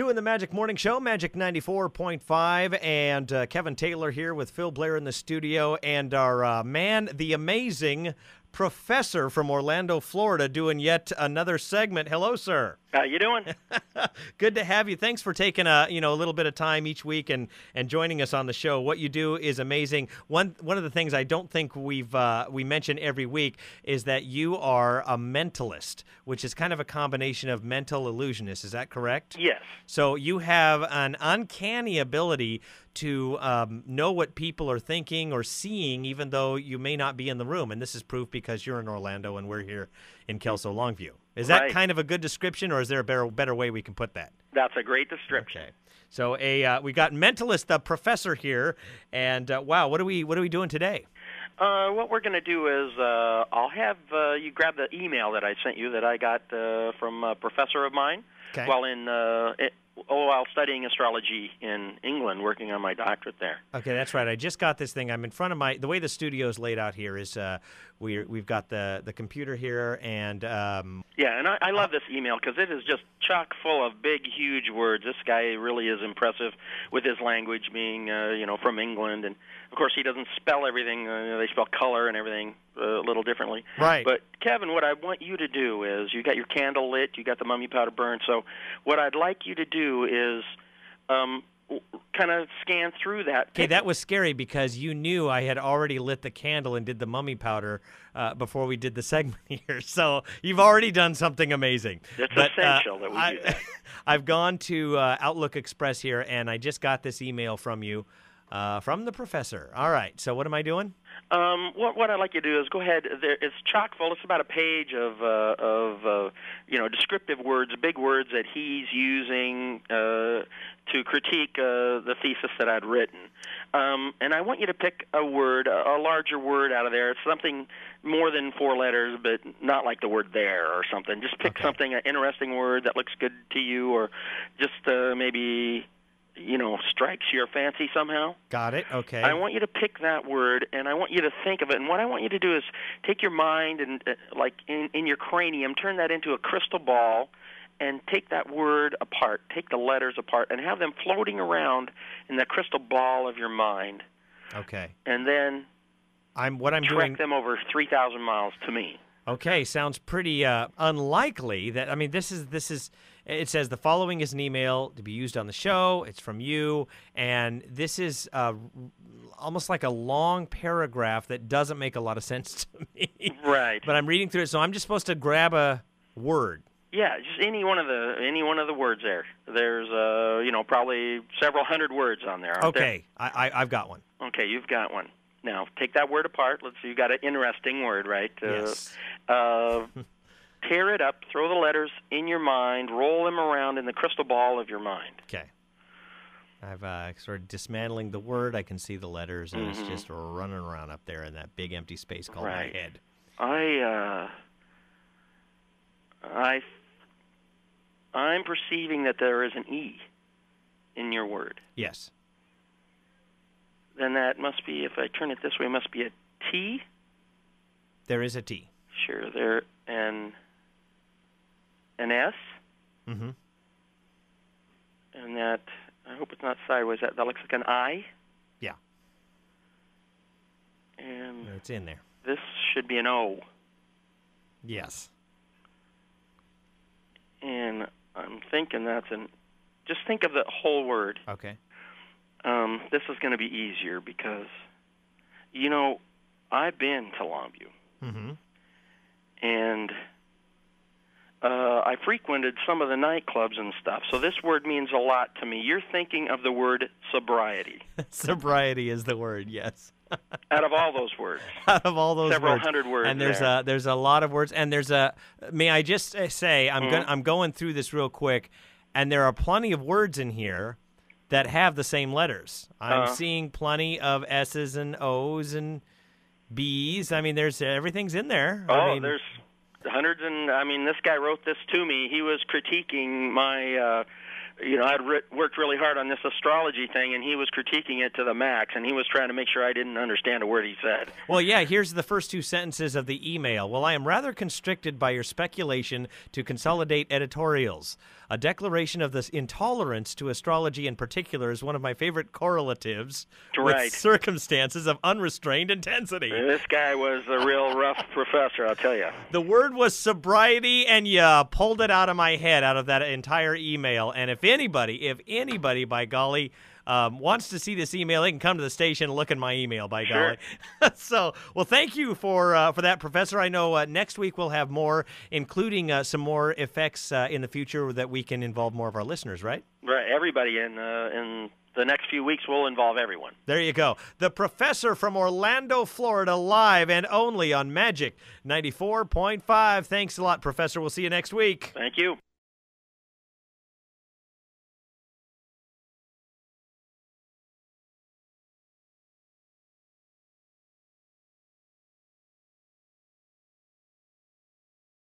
Doing the Magic Morning Show, Magic 94.5, and Kevin Taylor here with Phil Blair in the studio, and our man, the amazing Professor from Orlando, Florida, doing yet another segment. Hello, sir. How you doing? Good to have you. Thanks for taking a little bit of time each week and joining us on the show. What you do is amazing. One of the things I don't think we mention every week is that you are a mentalist, which is kind of a combination of mental illusionist. Is that correct? Yes. So you have an uncanny ability to know what people are thinking or seeing, even though you may not be in the room. And this is proof because you're in Orlando and we're here in Kelso Longview. Is that right. kind of a good description, or is there a better way we can put that? That's a great description. Okay. So we got mentalist, the professor here, and wow, what are we doing today? What we're going to do is I'll have you grab the email that I sent you that I got from a professor of mine Okay. while studying astrology in England, working on my doctorate there. Okay, that's right. I just got this thing. I'm in front of the way the studio is laid out here is we've got the computer here, and yeah, and I love this email because it is just chock full of big, huge words. This guy really is impressive with his language, being from England, and of course he doesn't spell everything. They spell color and everything a little differently. Right. But Kevin, what I want you to do is you got your candle lit, you got the mummy powder burned. So what I'd like you to do is kind of scan through that. Okay, that was scary because you knew I had already lit the candle and did the mummy powder before we did the segment here. So you've already done something amazing. It's essential that we do that. I've gone to Outlook Express here, and I just got this email from you, from the professor. All right, so what am I doing? What I'd like you to do is go ahead. It's chock full. It's about a page of descriptive words, big words that he's using to critique the thesis that I'd written. And I want you to pick a word, a larger word out of there. It's something more than 4 letters, but not like the word there or something. Just pick something, an interesting word that looks good to you, or just maybe strikes your fancy somehow. Got it. Okay. I want you to pick that word, and I want you to think of it. And what I want you to do is take your mind and, like in your cranium, turn that into a crystal ball, and take that word apart, take the letters apart, and have them floating around in the crystal ball of your mind. Okay. And then doing them over 3,000 miles to me. Okay, sounds pretty unlikely. This is. It says the following is an email to be used on the show. It's from you, and this is almost like a long paragraph that doesn't make a lot of sense to me. Right. But I'm reading through it, so I'm just supposed to grab a word. Yeah, just any one of the words there. There's probably several hundred words on there. Aren't Okay, I've got one. Okay, you've got one. Now take that word apart. Let's see. You got an interesting word, right? Yes. Tear it up, throw the letters in your mind, roll them around in the crystal ball of your mind. Okay. I've sort of dismantling the word. I can see the letters, and it's just running around up there in that big empty space called my head. I'm perceiving that there is an E in your word. Yes. Then that must be, if I turn it this way, must be a T? There is a T. Sure, there, and an S? Mm-hmm. And that, I hope it's not sideways, that looks like an I? Yeah. And it's in there. This should be an O. Yes. And I'm thinking just think of the whole word. Okay. This is going to be easier because, I've been to Longview. Mm-hmm. And I frequented some of the nightclubs and stuff, so this word means a lot to me. You're thinking of the word sobriety. Sobriety is the word, yes. Out of all those words. Out of all those Several words. hundred words. And there's a lot of words, and may I just say, I'm going through this real quick, and there are plenty of words in here that have the same letters. I'm seeing plenty of S's and O's and B's. There's everything's in there. There's hundreds, and this guy wrote this to me. He was critiquing my I'd worked really hard on this astrology thing, and he was critiquing it to the max, and he was trying to make sure I didn't understand a word he said. Well, yeah, here's the first two sentences of the email. Well, I am rather constricted by your speculation to consolidate editorials. A declaration of this intolerance to astrology in particular is one of my favorite correlatives with circumstances of unrestrained intensity. This guy was a real rough professor, I'll tell you. The word was sobriety, and you pulled it out of my head, out of that entire email. And if anybody, by golly, wants to see this email, they can come to the station and look in my email, by golly. So, well, thank you for that, Professor. I know next week we'll have more, including some more effects in the future that we can involve more of our listeners, right? Right, everybody in the next few weeks will involve everyone. There you go. The Professor from Orlando, Florida, live and only on Magic 94.5. Thanks a lot, Professor. We'll see you next week. Thank you.